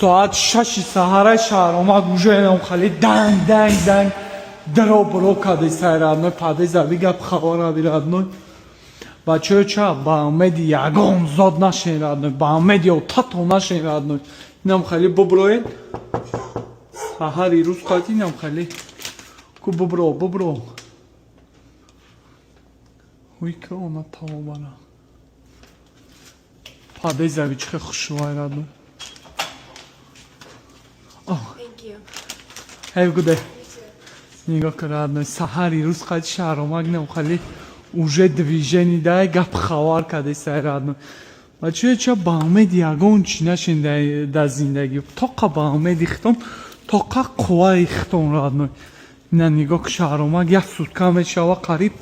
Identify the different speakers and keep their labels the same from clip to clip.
Speaker 1: ساعت 6 سحر شهر اومد уже خالی دنگ درو برو کدی سایرادنو پادی زبی گپ خبر بیرادنو بچه چه با امید یگان زاد نشین رادنو با امید یو تاتو نشین رادنو اینم خالی ببروین سحری روز قاتی اینم خالی کو ببرو وی که اونا تاو بنا پادی زبی چه خوشوای رادنو
Speaker 2: Thank you.
Speaker 1: Have a good day. نگاه کردن سحری روز خیلی شهرامگ نمیخواد уже движение дай гап хавар каде сайрадно бача ча ба умед ягон чи нашин да зиндагӣ тоқа ба умед ихтом тоқа қувва ихтом радно ина нигоҳ ки шаҳромак як сутка мешава қариб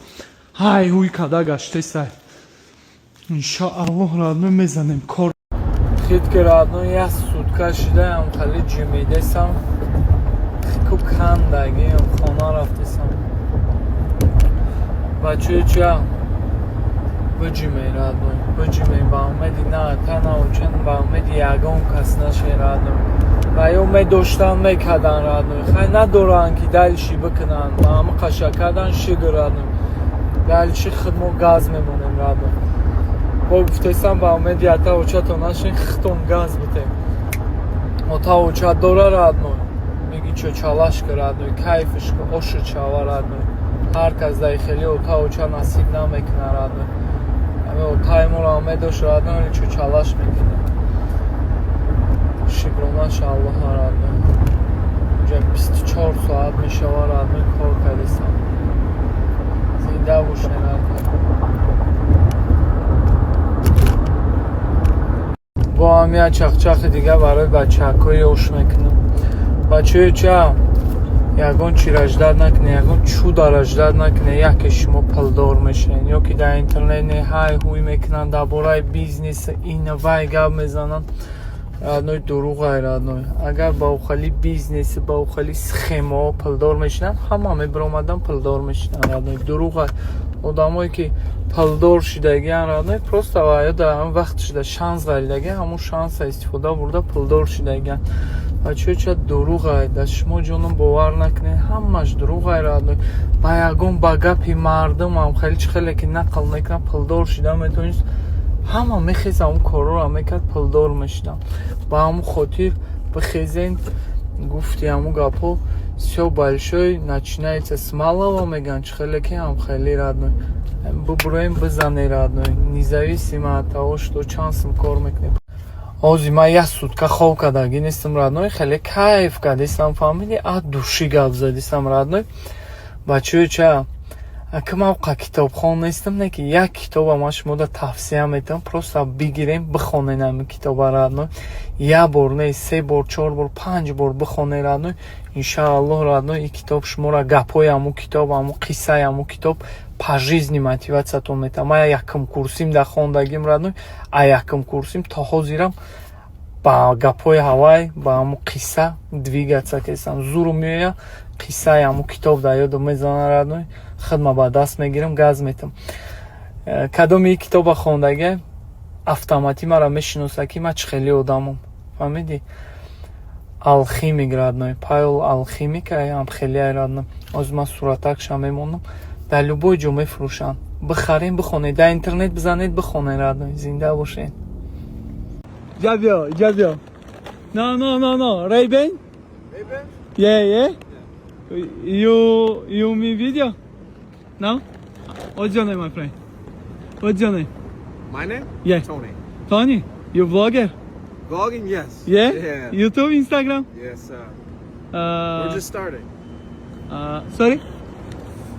Speaker 1: ҳай ҳуй када гаште сай иншоаллоҳ радно мезанем кор хит ки радно як сутка шидаам хали ҷимидесам ку кандагиам хона рафтесам бачаи ча биҷимем радно биҷимем ба умеди на тана учен ба умеди ягон кас нашен радно ва ё медоштан мекардан радно хай надоранд ки дайлши бикунанд ба ҳама қашакардан шигр радно дайлши хидмо газ мемонем радно бо гуфтесам ба умеди ата учато нашен хитон газ битем ота учат дора радно миги чочалашка радно кайфишка оша чава радно ҳар кас дай хели ота уча насиб намекуна радно ами отаимора медош радно али чочалаш мекуна шикрона шаллоҳа радно ҷа 24 соат мешава радно кор кардесам зинда бошен радно бо ҳам як чахчахи дига барои бачакҳои ош мекунам бачаи ча ягон чираждад накуне ягон чуда раждад накуне яке шумо пулдор мешавед ё ки дар интернет не ҳай ҳуй мекунанд дар бораи бизнеси ина вай гап мезананд радной дуруғай радной агар ба ухали бизнеси ба ухали схемаҳо пулдор мешинанд ҳама мебиромадан пулдор мешинанд радной дуруғай одамое ки пулдор шидагиан радной просто ё дар ҳамн вақт шуда шанс гаридагиан ҳамон шанса истифода бурда пулдор шидагиан бачаи ча дуруғай дар шумо ҷонам бовар накунед ҳамаш дуруғай радной ба ягон ба гапи мардум ам хеле чӣ хеле ки нақл мекунам пулдор шида метавонист ҳама мехеза он корро мекард пулдор мешидам ба ҳамон хотир бихезен гуфти ҳамон гапҳо всё большой начинается с малого меган чӣ хеле ки ам хеле радной бубуроем бизане радной независимо от того что чансим кор мекунем ҳозир ман як сутка хоб кардагӣ нестам радной хеле кайф кардесам фаҳмиди а души гап задесам радной бачаи ча ки ман ка китобхон нестам не ки як китоба ман шумода тавсия метавам просто бигирем бихонен ҳамин китоба радной як бор не 3 бор 4 бор 5 бор бихонен радной иншааллоҳ радной ин китоб шумора гапҳои ҳамон китоб ҳамон қиссаи ҳамон китоб по жизни мотиватсиятон метавам ман якум курсим дар хондагим радной а якум курсим то ҳозирам ба гапҳои ҳавай ба ҳамон қисса двигатса кесам зуру меоя қиссаи ҳамон китоб дар ёдам мезанам радной хидма ба даст мегирам газ метам кадоми ин китоба хондаги автоматӣ мара мешиноса ки ман чӣ хеле одамам фаҳмиди алхимик радной павел алхимик ам хеле радной ҳозир ман суратакша мемонам дар любой ҷо мефурӯшанд бихарем бихонед дар интернет бизанед бихонед радной зинда бошед ҷабё no Ray-Ban yeah you me video no what's your name my friend what's your name
Speaker 3: My name?
Speaker 1: Yeah. Tony you vlogger
Speaker 3: Vlogging, yes.
Speaker 1: yeah YouTube Instagram
Speaker 3: Yes, sir. We're just starting.
Speaker 1: Sorry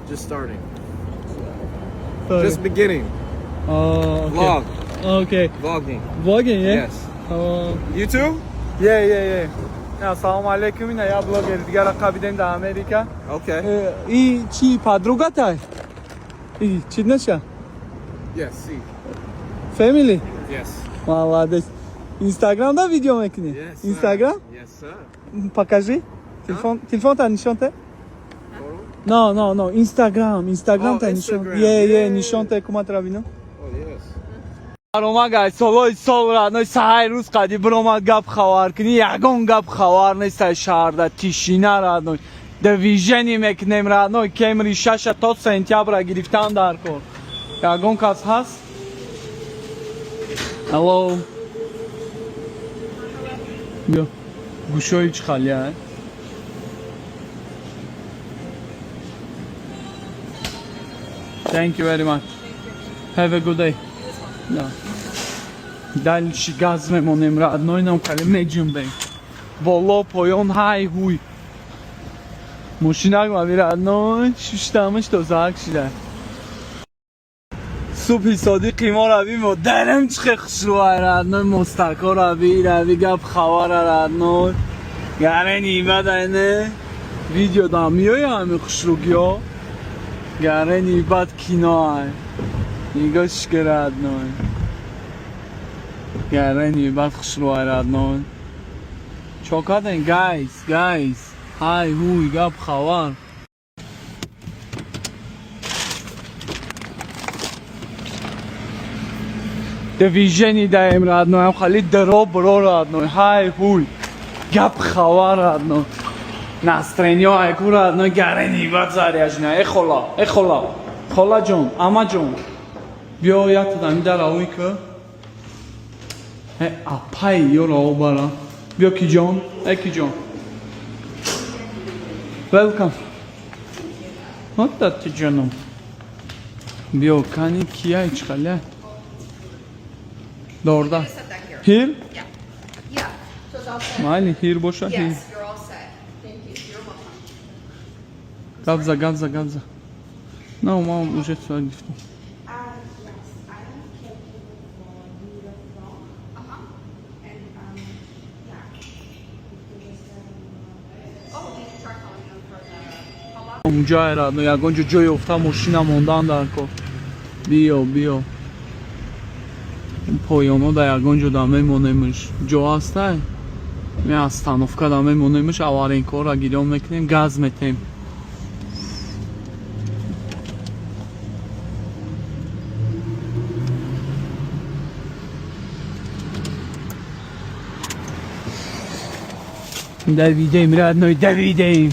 Speaker 3: Just starting.
Speaker 1: sorry
Speaker 3: Just beginning.
Speaker 1: okay.
Speaker 3: Vlog.
Speaker 1: Okay
Speaker 3: Vlogging.
Speaker 1: yeah
Speaker 3: Yes. You too?
Speaker 1: yeah Assalomu alaykum ina я блогер дигар қабидем дар Америка
Speaker 3: Okay.
Speaker 1: и чи подругата и чи наша
Speaker 3: Yes, see.
Speaker 1: family
Speaker 3: Yes.
Speaker 1: молодец Instagramda видео мекунӣ
Speaker 3: Yes, sir.
Speaker 1: Instagram
Speaker 3: Yes, sir.
Speaker 1: покажи телефонта нишонте
Speaker 3: Photo?
Speaker 1: no Instagram
Speaker 3: Oh,
Speaker 1: та нишон
Speaker 3: Instagram. Yeah.
Speaker 1: нишонте кумат равино Рома гай солой сол радной сай рус қади брома гап хавар кни ягон гап хавар нест шарда тишина радной движение мекнем радной кемри шаша то сентябра гирифтан дар кор ягон кас ҳаст. Hello. Бё гушои чӣ халия. Thank you very much. Have a good day. Да. Дальше газ мемонем родной нам кали меҷунбем. Боло поён ҳай ҳуй. Мошинак мави родной шуштамаш то зак шида. Субҳи содиқи мо равӣ модарам чӣ хел хушрӯай родной мостако равӣ гап хабара родной. Гаре нибадайне видео дам миёя ҳами хушрӯгиё. Гаре нибад киноай. Нигоҳш кӣ родной. Гаре нибад хушрӯай родной. Чокаден guys. Ҳай ҳуй гап хабар. Движение даем родной, хали дро бро родной. Ҳай ҳуй гап хабар родной. Настроение айку родной гаре нибад заряжна. Хола ҷон, ама ҷон. Бё як дами дар авӣ ка. Апай ёро обара. Бё ки ҷон, ки ҷон. Welcome. Вот так ти ҷоном. Бё кани кия ичхаля. Дорда. Here?
Speaker 2: Yeah. So it's all set.
Speaker 1: Майли here боша here.
Speaker 2: Yes, you're all set. Thank you. You're welcome.
Speaker 1: Гавза. No, мам уже всё гифтам.
Speaker 2: Yes, I am caregiver for Nira From. And yeah. Oh, you can try calling them for the call.
Speaker 1: اونجا родно ягон ҷо ҷои ёфта мошина мондан дар кор. Биё. Поёно да ягон ҷо да мемонемш. Ҷо ҳастай? Ме остановка да мемонемш, аварин корра гирён мекунем, газ метем. Давидем, родной, давидем.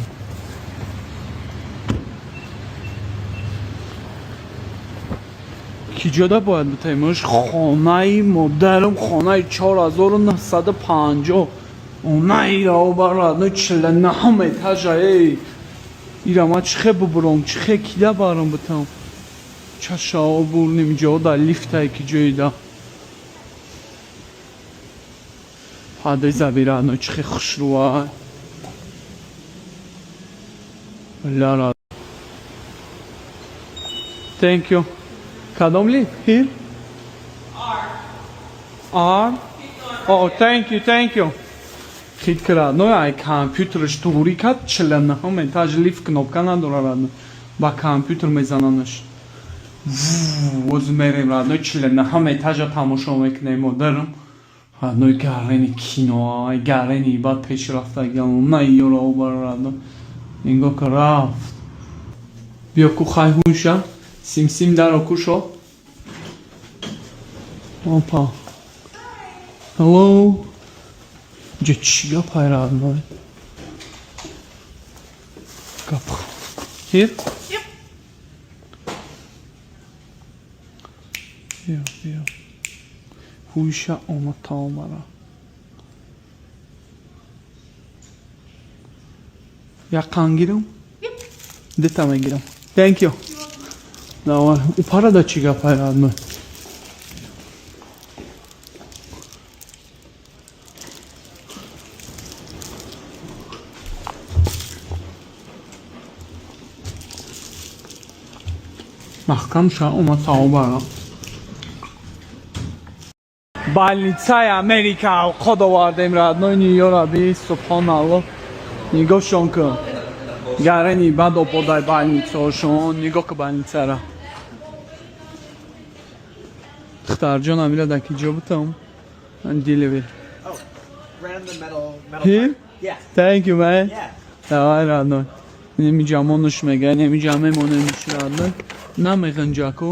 Speaker 1: ки ҷода бояд битаимаш хонаи модарам хонаи 4950 онаи раобар родной 49 этажа ира ма чӣ хе бубуром чӣ хе кида барам битам чашао бурним ҷо да лифтай ки ҷоида ҳадаи заби родной чӣ хе хушрӯай лара. Thank you. Кадом ли? Here? R. Oh, thank you. Хит крадной ай компютерш тури кад 49 этаж лифт кнопка надора радно. Ба компютер мезананаш. Оз мерем радно 49 этажа тамошо мекунем модарам. Радной гарени кино, ай гарени бад пешрафта гам на ёро обар радно. Инго крафт. Биё ку хай ҳуша. Сим даро кушо. Опа. Hello. Ҷо чия пайрадной. Гап. Here?
Speaker 2: Yep.
Speaker 1: Биё. Ҳуша омата омара. Яқан гирам?
Speaker 2: Yep.
Speaker 1: Дета мегирам. Thank you. Давай, упара да чига пайрадной. маҳкам ша омад таобара. Больницаи Америка авқод овардем родной ниёраби субҳаналлоҳ. Нигоҳшон кун. Гарени бад оподай больницаошон, нигоҳ ку больницара. Духтарҷон амира дар ки ҷо бутам? Delivery.
Speaker 3: Oh, random metal
Speaker 1: Here?
Speaker 3: part. Yeah.
Speaker 1: Thank you, man.
Speaker 3: Yeah.
Speaker 1: Давай, родной. Немиҷа монуш мегай, немиҷа мемонемиш родной. Намеғинҷаку.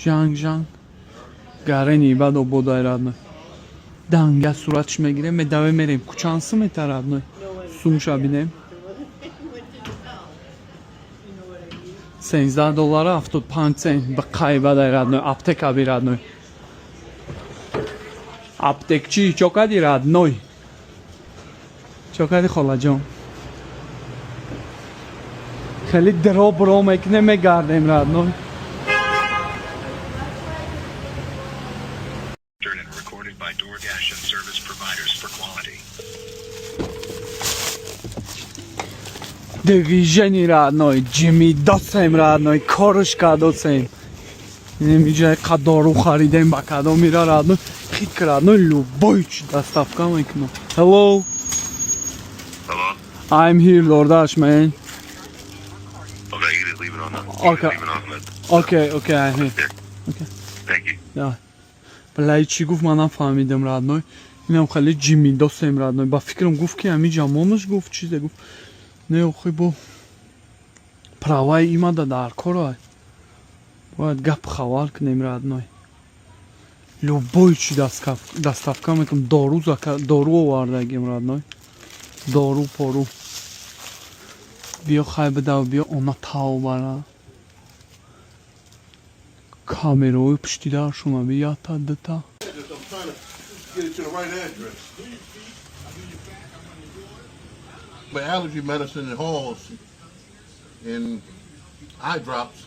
Speaker 1: Жанг. гарени бад ободай родной. Данга суратш мегирем, медаве мерем. Кучансы мета родной. Сумша бинем. $13 75 цент. Бакай бадай родной. Аптека би родной. Аптекчи чокади родной. чокади холаҷон. خیلی دراب رو میکنه میگردیم رادنوی
Speaker 4: Recorded by DoorDash and service providers for quality.
Speaker 1: دیویژنی رادنوی جیمی داسیم رادنوی کارش کادوسیم نمیجای قدارو خریدیم با کادو میره رادنوی خید که رادنوی لوبایچ دستافکا میکنم. Hello.
Speaker 4: Hello?
Speaker 1: I'm here DoorDash man.
Speaker 4: Okay, you can leave it on the.
Speaker 1: Okay.
Speaker 4: Leave it on the.
Speaker 1: Okay, I'm here.
Speaker 4: There.
Speaker 1: Okay.
Speaker 4: Thank you.
Speaker 1: Да. Блай чӣ гуфт манам фаҳмидам радной. Инам хеле ҷимми достем радной. Ба фикрам гуфт ки ҳами ҷамонаш гуфт чизе гуфт. Не охи бо правай имада дар корай. Бояд гап хавал кунем радной. Любой чӣ даставка мекунам дору овардагим радной. Дору пору. Биё хай бидав биё она тав бара. камерои пуштидаршуна бията дита.
Speaker 5: Get it to the right address. But allergy medicine and halls and eye drops.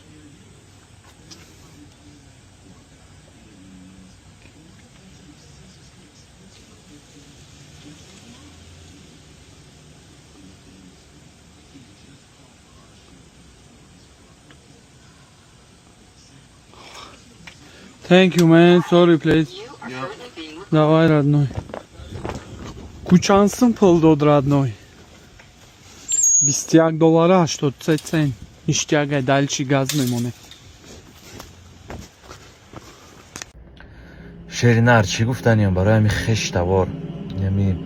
Speaker 1: Thank you man, sorry please.
Speaker 5: Yeah.
Speaker 1: Давай родной. Кучансым пул дод родной. $21 83 цент. Ништяга дальше газ мемонет.
Speaker 6: шеринар чӣ гуфтаниам барои ҳами хештавор ами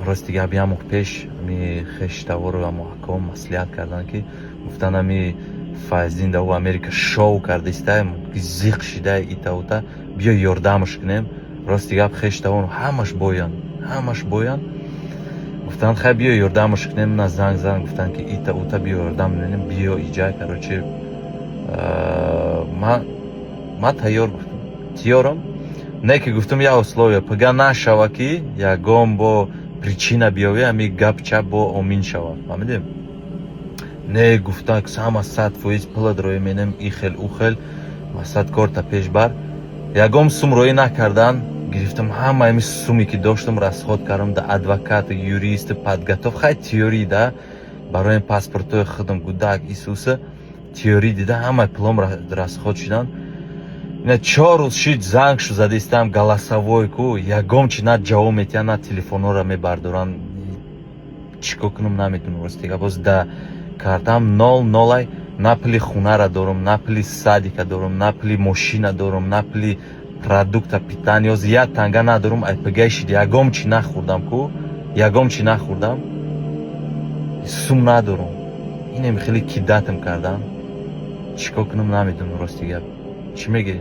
Speaker 6: рости габи ҳамоқ пеш ами хештавору ҳамоҳаком маслиҳат кардан ки гуфтан ами файздин даву америка шоу кардистаем зиқ шидай итаута биё ёрдамаш кунем рости гап хештавор ҳамаш боян гуфтан хай биё ёрдамаш кунем на занг гуфтан ки итаута биё ёрдам менем биё иҷай короче ма тайёр гуфтам тиёрам не ки гуфтам я условия пага нашава ки ягон бо причина биёвӣ ами гап чап бо омин шава фаҳмидем не гуфтан ҳама 100% пулат роӣ менем ихел ухел масад корта пешбар ягон сум роӣ накардан гирифтам ҳама ами суме ки доштам расход кардам да адвокат юрист подготов хай теорӣ да барои паспортои худам гудак исуса теорӣ дида ҳама пулам расход шудан ина 4 рӯз шид занг шу задистам галасовой ку ягон чи на ҷавоб метиҳан на телефонора мебардоран чико кунам наметунам ростига боз да картам 0 на пули хунара дорам на пули садика дорам на пули мошина дорам на пули продукта питания ёз як танга надорам айпагаи шид ягон чи нахӯрдам ку ягон чи нахӯрдам сум надорам инем хеле киддатам кардан чико кунам наметунам ростига чӣ мегӯӣ